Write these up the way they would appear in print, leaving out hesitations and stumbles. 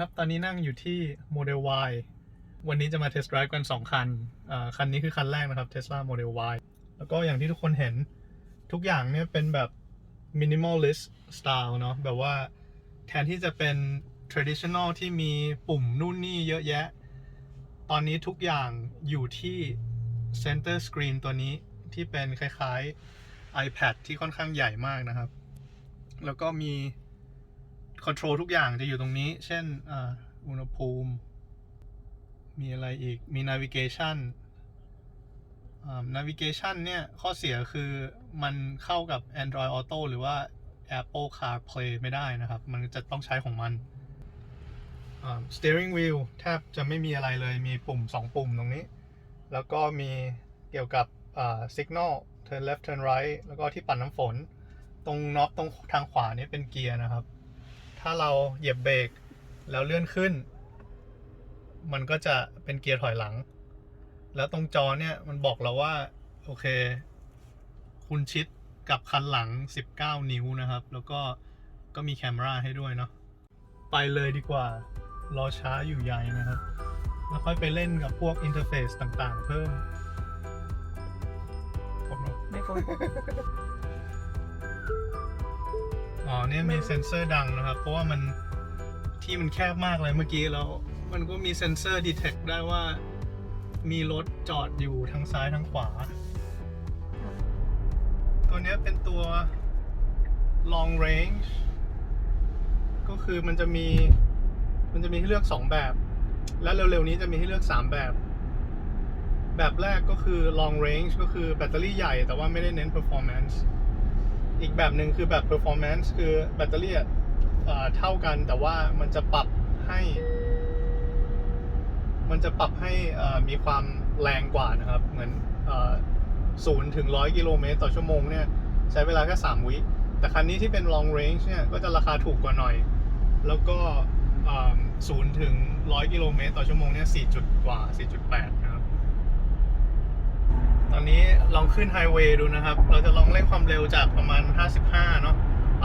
ครับตอนนี้นั่งอยู่ที่ Model Y วันนี้จะมาเทสต์ไดรฟ์กัน2คันคันนี้คือคันแรกนะครับ Tesla Model Y แล้วก็อย่างที่ทุกคนเห็นทุกอย่างเนี่ยเป็นแบบ minimalist style เนาะแบบว่าแทนที่จะเป็น traditional ที่มีปุ่มนู่นนี่เยอะแยะตอนนี้ทุกอย่างอยู่ที่ center screen ตัวนี้ที่เป็นคล้ายๆ iPad ที่ค่อนข้างใหญ่มากนะครับแล้วก็มีคอนโทรลทุกอย่างจะอยู่ตรงนี้เช่นอุณหภูมิมีอะไรอีกมี navigation navigation เนี่ยข้อเสียคือมันเข้ากับ Android Auto หรือว่า Apple CarPlay ไม่ได้นะครับมันจะต้องใช้ของมันsteering wheel แทบจะไม่มีอะไรเลยมีปุ่ม2ปุ่มตรงนี้แล้วก็มีเกี่ยวกับsignal turn left turn right แล้วก็ที่ปัดน้ำฝนตรงน็อปตรงทางขวานี่เป็นเกียร์นะครับถ้าเราเหยียบเบรกแล้วเลื่อนขึ้นมันก็จะเป็นเกียร์ถอยหลังแล้วตรงจอเนี่ยมันบอกเราว่าโอเคคุณชิดกับคันหลัง19นิ้วนะครับแล้วก็มีแคมราให้ด้วยเนาะไปเลยดีกว่ารอช้าอยู่ใหญ่นะครับแล้วค่อยไปเล่นกับพวกอินเทอร์เฟซต่างๆเพิ่มไม่พ้นเนี่ยมีเซ็นเซอร์ดังนะครับเพราะว่ามันที่มันแคบมากเลยเมื่อกี้แล้วมันก็มีเซ็นเซอร์ดีเทคได้ว่ามีรถจอดอยู่ทางซ้ายทางขวาตัวนี้เป็นตัว long range ก็คือมันจะมีให้เลือก2แบบและเร็วๆนี้จะมีให้เลือก3แบบแรกก็คือ long range ก็คือแบตเตอรี่ใหญ่แต่ว่าไม่ได้เน้น performance อีกแบบหนึ่งคือแบบ performance คือแบตเตอรี่เท่ากันแต่ว่ามันจะปรับให้มีความแรงกว่านะครับเหมือน0 ถึง 100 กิโลเมตรต่อชั่วโมงเนี่ยใช้เวลาแค่3 วิแต่คันนี้ที่เป็น long range เนี่ยก็จะราคาถูกกว่าหน่อยแล้วก็0 ถึง 100 กิโลเมตรต่อชั่วโมงเนี่ย4.8 นะครับตอนนี้ลองขึ้นไฮเวย์ดูนะครับเราจะลองเร่งความเร็วจากประมาณ55เนาะไป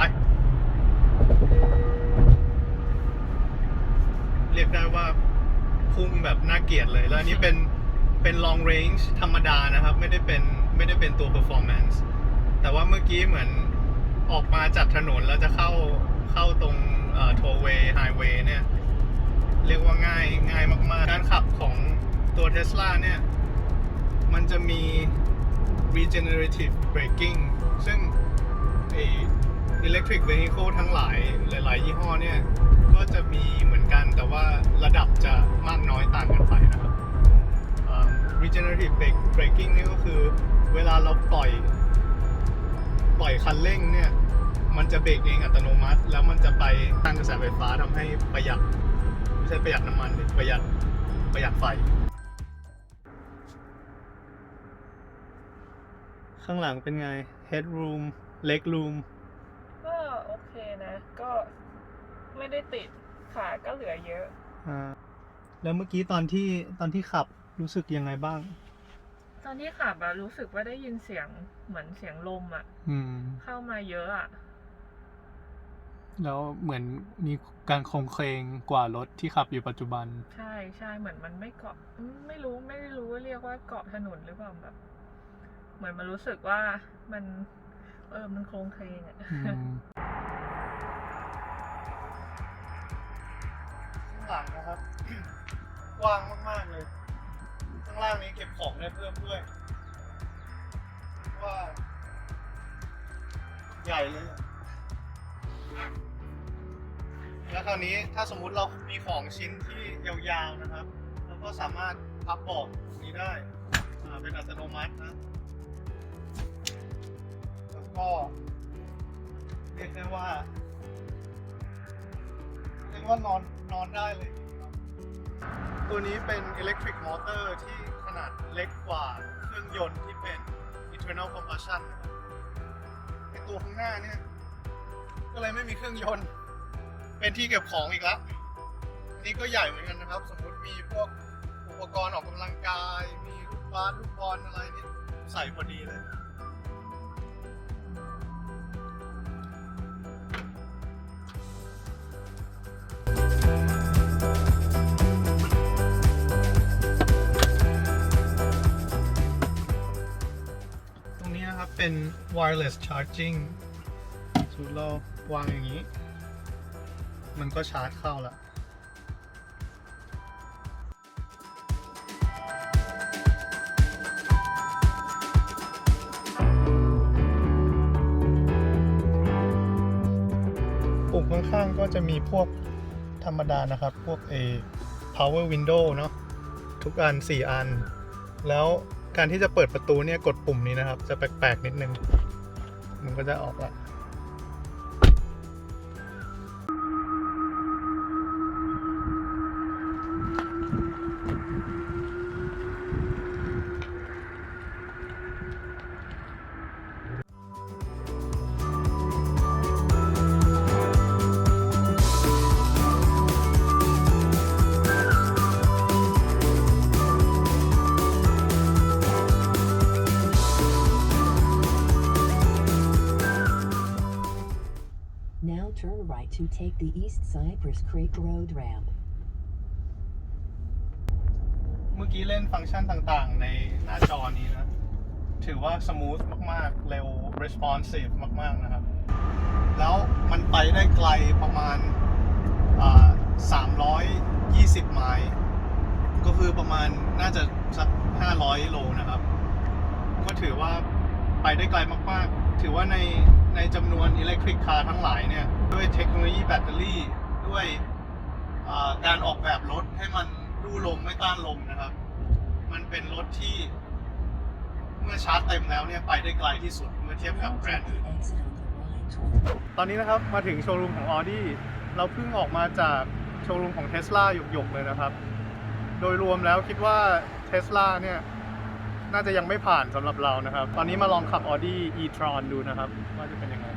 เรียกได้ว่าพุ่งแบบน่าเกลียดเลยแล้วอันนี้เป็น long range ธรรมดานะครับไม่ได้เป็นตัว performance แต่ว่าเมื่อกี้เหมือนออกมาจากถนนแล้วจะเข้าตรงtollway highway เนี่ยเรียกว่าง่ายมากๆการขับของตัว Tesla เนี่ยมันจะมี regenerative braking ซึ่งelectric vehicle ทั้งหลายยี่ห้อเนี่ยก็จะมีเหมือนกันแต่ว่าระดับจะมากน้อยต่างกันไปนะครับ regenerative braking นี่ก็คือเวลาเราปล่อยคันเร่งเนี่ยมันจะเบรกเองอัตโนมัติแล้วมันจะไปทางกระแสไฟฟ้าทำให้ประหยัดไม่ใช่ประหยัดน้ำมันประหยัดไฟข้างหลังเป็นไง headroom legroom ก็โอเคนะก็ไม่ได้ติดขาก็เหลือเยอะแล้วเมื่อกี้ตอนที่ขับรู้สึกยังไงบ้างตอนที่ขับอะรู้สึกว่าได้ยินเสียงเหมือนเสียงลมอะเข้ามาเยอะอะแล้วเหมือนมีการโครงเคลงกว่ารถที่ขับอยู่ปัจจุบันใช่เหมือนมันไม่เกาะไม่รู้ว่าเรียกว่าเกาะถนนหรือเปล่าแบบเหมือนมันรู้สึกว่ามันมันโครงเคลงอะข้างหลังนะครับ กว้างมากๆเลยข้างล่างนี้เก็บของได้เพิ่มด้วยว่าใหญ่เลยแล้วคราวนี้ถ้าสมมุติเรามีของชิ้นที่ยาวๆนะครับเราก็สามารถพับเบาะตรงนี้ได้เป็นอัตโนมัตินะแล้วก็เรียกได้ว่านอนได้เลยตัวนี้เป็น electric motor ที่ขนาดเล็กกว่าเครื่องยนต์ที่เป็น internal combustion ในตัวข้างหน้าเนี่ยก็เลยไม่มีเครื่องยนต์เป็นที่เก็บของอีกแล้วนี่ก็ใหญ่เหมือนกันนะครับสมมติมีพวกอุปกรณ์ออกกำลังกายมีลูกบาสลูกบอลอะไรนี่ใส่พอดีเลย เป็น wireless charging สมมุติเราวางอย่างนี้ มันก็ชาร์จเข้าละปุ่มข้างๆก็จะมีพวกธรรมดานะครับ พวกpower window เนาะทุกอัน 4 อัน แล้วการที่จะเปิดประตูเนี่ยกดปุ่มนี้นะครับ จะแปลกๆนิดนึง มันก็จะออกละNow turn right to take the East Cypress Creek Road ramp. เมื่อกี้เล่นฟังก์ชันต่างๆในหน้าจอนี้นะ ถือว่าสมูทมากๆ เร็ว responsive มากๆนะครับ แล้วมันไปได้ไกลประมาณ320 ไมล์ก็คือประมาณน่าจะสัก500 โลนะครับ ก็ถือว่าไปได้ไกลมากๆ ถือว่าในจำนวน electric car ทั้งหลายเนี่ย ด้วยเทคโนโลยีแบตเตอรี่ ด้วยการออกแบบรถให้มันรูลมไม่ต้านลมนะครับ มันเป็นรถที่เมื่อชาร์จเต็มแล้วเนี่ยไปได้ไกลที่สุดเมื่อเทียบกับแบรนด์อื่น ตอนนี้นะครับมาถึงโชว์รูมของ Audi เราเพิ่งออกมาจากโชว์รูมของ Tesla หยกๆเลยนะครับ โดยรวมแล้วคิดว่า Tesla เนี่ยน่าจะยังไม่ผ่านสำหรับเรานะครับ ตอนนี้มาลองขับ Audi e-tron ดูนะครับว่าจะเป็นยังไง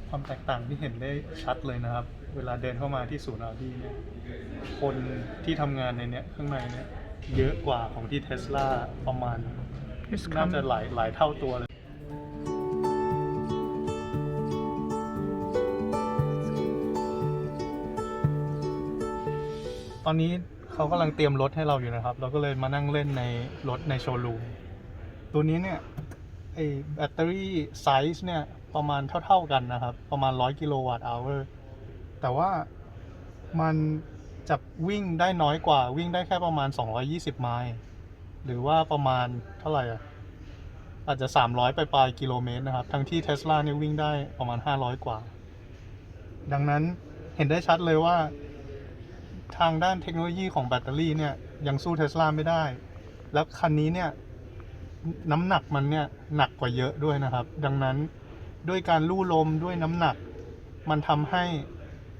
ความแตกต่างที่เห็นได้ชัดเลยนะครับ เวลาเดินเข้ามาที่ศูนย์ Audi เนี่ยคนที่ทำงานในเนี้ยข้างในเนี่ยเยอะกว่าของที่ Tesla ประมาณน่าจะหลายเท่าตัวเลย ตอนนี้เขากำลังเตรียมรถให้เราอยู่นะครับ เราก็เลยมานั่งเล่นในรถในโชว์รูม ตัวนี้เนี่ยไอแบตเตอรี่ไซส์เนี่ยประมาณเท่ากันนะครับ ประมาณ100 กิโลวัตต์อเวอร์ แต่ว่ามันจะวิ่งได้น้อยกว่า วิ่งได้แค่ประมาณ220 ไมล์ หรือว่าประมาณเท่าไหร่อาจจะ300ปลายกิโลเมตรนะครับ ทั้งที่ Tesla เนี่ยวิ่งได้ประมาณ500 กว่า ดังนั้นเห็นได้ชัดเลยว่าทางด้านเทคโนโลยีของแบตเตอรี่เนี่ยยังสู้ Tesla ไม่ได้ แล้วคันนี้เนี่ยน้ำหนักมันเนี่ยหนักกว่าเยอะด้วยนะครับ ดังนั้นด้วยการลู่ลมด้วยน้ำหนักมันทำให้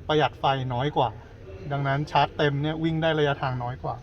ประหยัดไฟน้อยกว่า ดังนั้นชาร์จเต็มเนี่ยวิ่งได้ระยะทางน้อยกว่า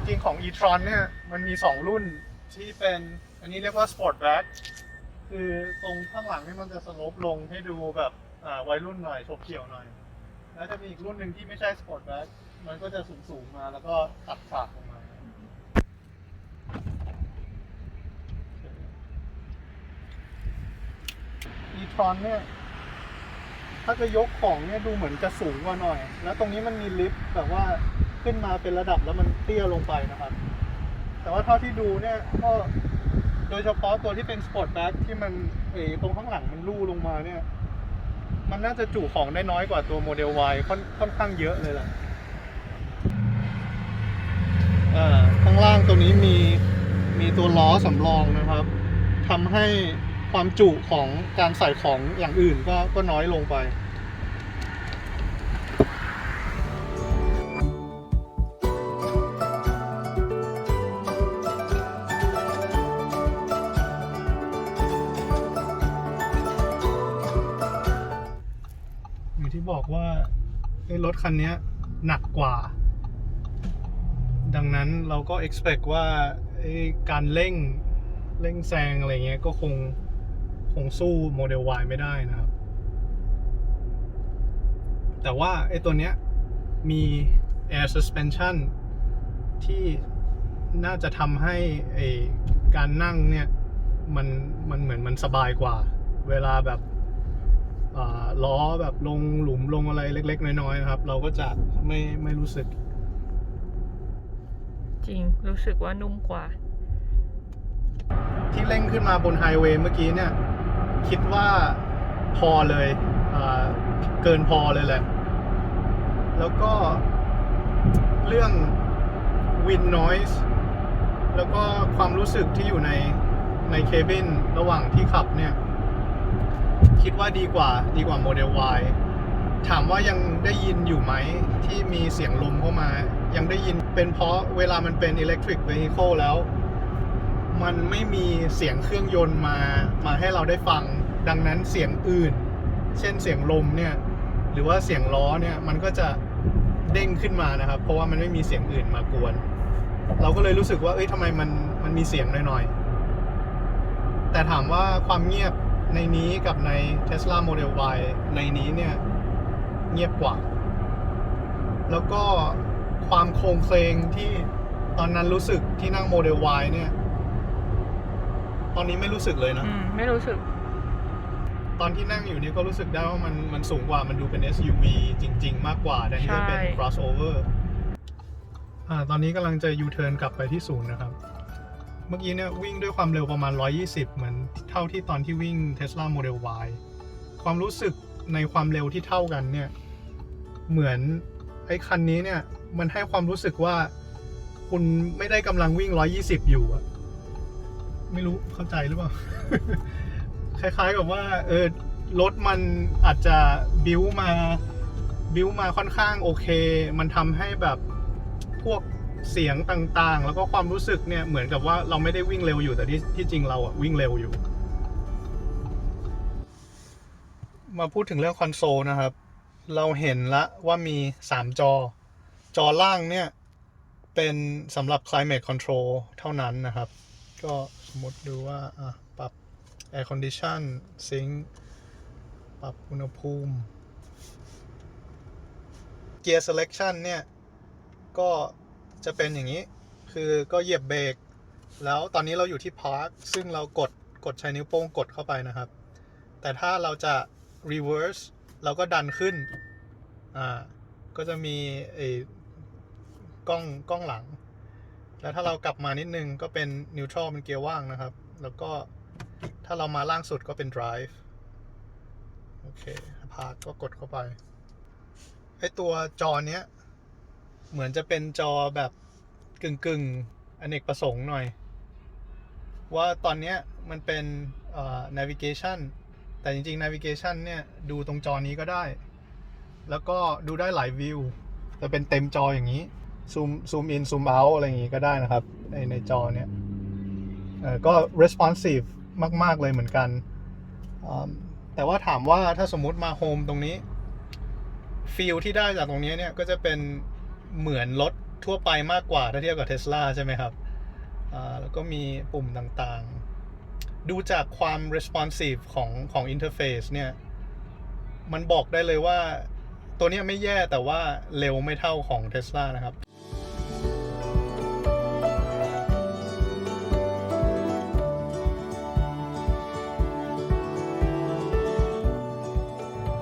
จริงๆของ e-tron เนี่ยมันมี2รุ่นที่เป็นอันนี้เรียกว่า Sportback คือตรงข้างหลังนี่มันจะสโลปลงให้ดูแบบวัยรุ่นหน่อยโฉบเฉี่ยวหน่อยแล้วจะมีอีกรุ่นหนึ่งที่ไม่ใช่ Sportback มันก็จะสูงๆมาแล้วก็ตัดฉากลงมา e-tron เนี่ยถ้าจะยกของเนี่ยดูเหมือนจะสูงกว่าหน่อยแล้วตรงนี้มันมีลิฟต์แบบว่าขึ้นมาเป็นระดับแล้วมันเตี้ยลงไปนะครับแต่ว่าเท่าที่ดูเนี่ยก็โดยเฉพาะตัวที่เป็นสปอร์ตแบ็คที่มันตรงข้างหลังมันลู่ลงมาเนี่ยมันน่าจะจุของได้น้อยกว่าตัวโมเดล Y ค่อนข้างเยอะเลยแหละข้างล่างตัวนี้มีตัวล้อสำรองนะครับทำให้ความจุของการใส่ของอย่างอื่นก็น้อยลงไปอย่างที่บอกว่ารถคันนี้หนักกว่า ดังนั้นเราก็ expect ว่าการเร่งแซงอะไรเงี้ยก็คงสู้ Model Y ไม่ได้นะครับ แต่ว่าไอ้ตัวเนี้ยมี Air Suspension ที่น่าจะทำให้การนั่งเนี่ยมันเหมือนมันสบายกว่า เวลาแบบล้อแบบลงหลุมลงอะไรเล็กๆน้อยๆนะครับ เราก็จะไม่รู้สึก จริงรู้สึกว่านุ่มกว่า ที่เร่งขึ้นมาบนไฮเวย์เมื่อกี้เนี่ย คิดว่าพอเลยเกินพอเลยแหละ แล้วก็เรื่อง wind noise แล้วก็ความรู้สึกที่อยู่ในเคบินระหว่างที่ขับเนี่ย คิดว่าดีกว่า Model Y ถามว่ายังได้ยินอยู่ไหมที่มีเสียงลมเข้ามายังได้ยินเป็นเพราะเวลามันเป็น electric vehicle แล้ว มันไม่มีเสียงเครื่องยนต์มาให้เราได้ฟังดังนั้นเสียงอื่นเช่นเสียงลมเนี่ยหรือว่าเสียงล้อเนี่ยมันก็จะเด้งขึ้นมานะครับเพราะว่ามันไม่มีเสียงอื่นมากวนเราก็เลยรู้สึกว่าทำไมมันมีเสียงหน่อยๆแต่ถามว่าความเงียบในนี้กับใน Tesla Model Y ในนี้เนี่ยเงียบกว่าแล้วก็ความโครงเคลงที่ตอนนั้นรู้สึกที่นั่ง Model Y เนี่ยตอนนี้ไม่รู้สึกเลยนะ ไม่รู้สึก ตอนที่นั่งอยู่นี่ก็รู้สึกได้ว่ามันสูงกว่ามันดูเป็น SUV จริงๆมากกว่าแทนที่จะเป็น crossover ตอนนี้กำลังจะ U-turn กลับไปที่ศูนย์นะครับ เมื่อกี้เนี่ยวิ่งด้วยความเร็วประมาณ120เหมือนเท่าที่ตอนที่วิ่ง Tesla Model Y ความรู้สึกในความเร็วที่เท่ากันเนี่ยเหมือนไอ้คันนี้เนี่ยมันให้ความรู้สึกว่าคุณไม่ได้กำลังวิ่ง120อยู่อะไม่รู้เข้าใจหรือเปล่า คล้ายๆกับว่ารถมันอาจจะบิ้วมาค่อนข้างโอเคมันทำให้แบบพวกเสียงต่างๆแล้วก็ความรู้สึกเนี่ยเหมือนกับว่าเราไม่ได้วิ่งเร็วอยู่แต่ที่จริงเราอะวิ่งเร็วอยู่มาพูดถึงเรื่องคอนโซลนะครับเราเห็นละว่ามี3จอล่างเนี่ยเป็นสำหรับ climate control เท่านั้นนะครับก็สมมติดูว่าปรับ air condition sync ปรับอุณหภูมิ gear selection เนี่ยก็จะเป็นอย่างนี้คือก็เหยียบเบรกแล้วตอนนี้เราอยู่ที่ park ซึ่งเรากดใช้นิ้วโป้งกดเข้าไปนะครับแต่ถ้าเราจะ reverse เราก็ดันขึ้นก็จะมีกล้องหลังแล้วถ้าเรากลับมานิดนึงก็เป็น neutral เป็นเกียร์ว่างนะครับแล้วก็ถ้าเรามาล่างสุดก็เป็น drive โอเคพาร์คก็กดเข้าไปไอตัวจอเนี้ยเหมือนจะเป็นจอแบบกึ่งอเนกประสงค์หน่อยว่าตอนเนี้ยมันเป็นnavigation แต่จริงๆ navigation เนี่ยดูตรงจอนี้ก็ได้แล้วก็ดูได้หลายวิวแต่เป็นเต็มจออย่างนี้ซูมอินซูมเอาท์อะไรอย่างงี้ก็ได้นะครับในจอเนี่ยก็ responsive มากๆเลยเหมือนกันแต่ว่าถามว่าถ้าสมมุติมาโฮมตรงนี้ฟีลที่ได้จากตรงนี้เนี่ยก็จะเป็นเหมือนรถทั่วไปมากกว่าถ้าเทียบกับ Tesla ใช่ไหมครับแล้วก็มีปุ่มต่างๆดูจากความ responsive ของ interface เนี่ยมันบอกได้เลยว่าตัวนี้ไม่แย่แต่ว่าเร็วไม่เท่าของ Tesla นะครับ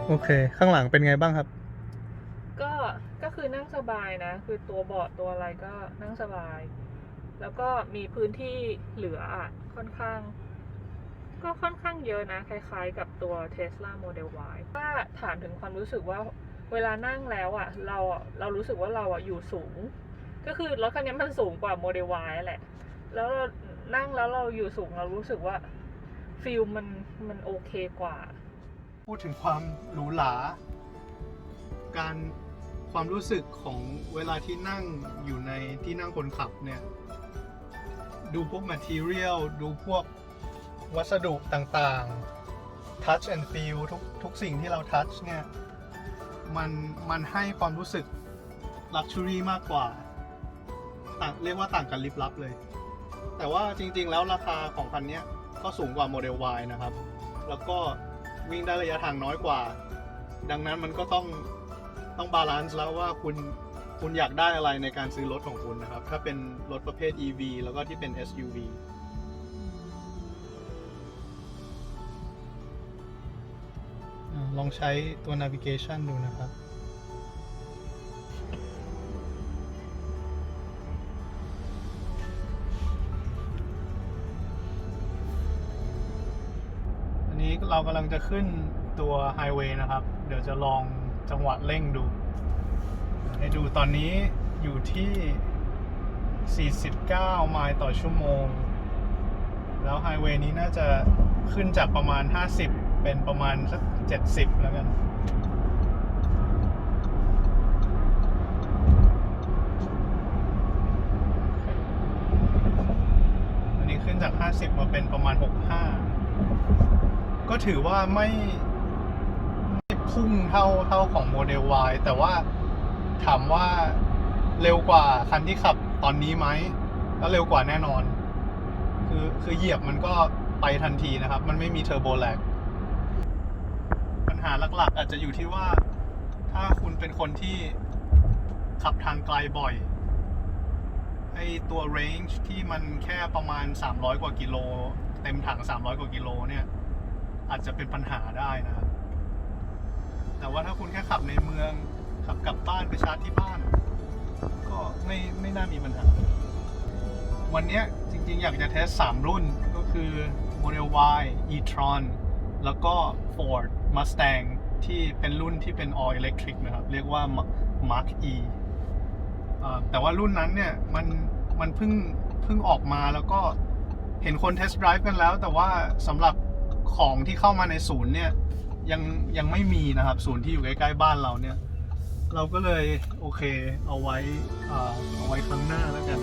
โอเคข้างหลังเป็นไงบ้างครับก็คือนั่งสบายนะคือตัวเบาะตัวอะไรก็นั่งสบายแล้วก็มีพื้นที่เหลือค่อนข้างเยอะนะคล้ายๆกับตัว Tesla Model Y ถ้าถามถึงความรู้สึกว่าเวลานั่งแล้วเรารู้สึกว่าเราอยู่สูงก็คือรถคันนี้มันสูงกว่า Model Y แหละแล้วเรานั่งแล้วเราอยู่สูงเรารู้สึกว่าฟีลมันโอเคกว่าพูดถึงความหรูหราความรู้สึกของเวลาที่นั่งอยู่ในที่นั่งคนขับเนี่ยดูพวก material ดูพวกวัสดุต่างๆ touch and feel ทุกสิ่งที่เรา touch เนี่ยมันให้ความรู้สึก luxury มากกว่า เรียกว่าต่างกันลิบลับเลย แต่ว่าจริงๆแล้วราคาของคันนี้ก็สูงกว่าโมเดล Y นะครับ แล้วก็วิ่งได้ระยะทางน้อยกว่า ดังนั้นมันก็ต้องบาลานซ์แล้วว่าคุณอยากได้อะไรในการซื้อรถของคุณนะครับ ถ้าเป็นรถประเภท EV แล้วก็ที่เป็น SUV ลองใช้ตัว navigation ดูนะครับ อันนี้เรากำลังจะขึ้นตัวไฮเวย์นะครับ เดี๋ยวจะลองจังหวะเร่งดู ให้ดูตอนนี้อยู่ที่ 49 ไมล์ต่อชั่วโมง แล้วไฮเวย์นี้น่าจะขึ้นจากประมาณ 50 เป็นประมาณสัก 70 แล้วกัน อันนี้ขึ้นจาก 50 มาเป็นประมาณ 65 ก็ถือว่าไม่พุ่งเท่าของโมเดล Y แต่ว่าถามว่าเร็วกว่าคันที่ขับตอนนี้ไหมก็เร็วกว่าแน่นอน คือเหยียบมันก็ไปทันทีนะครับ มันไม่มีเทอร์โบแลกปัญหาหลักๆอาจจะอยู่ที่ว่าถ้าคุณเป็นคนที่ขับทางไกลบ่อยไอตัว range ที่มันแค่ประมาณ300กว่ากิโลเต็มถัง300กว่ากิโลเนี่ยอาจจะเป็นปัญหาได้นะครับ แต่ว่าถ้าคุณแค่ขับในเมืองขับกลับบ้านไปชาร์จที่บ้านก็ไม่น่ามีปัญหา วันนี้จริงๆอยากจะเทส3รุ่นก็คือ Model Y e-tron แล้วก็ Ford Mustang ที่เป็นรุ่นที่เป็น all electric นะครับ เรียกว่า Mark E แต่ว่ารุ่นนั้นเนี่ยมันเพิ่งออกมาแล้วก็เห็นคนเทสต์ไดรฟ์กันแล้วแต่ว่าสำหรับของที่เข้ามาในศูนย์เนี่ยยังไม่มีนะครับศูนย์ที่อยู่ใกล้ๆบ้านเราเนี่ยเราก็เลยโอเคเอาไว้ครั้งหน้าแล้วกัน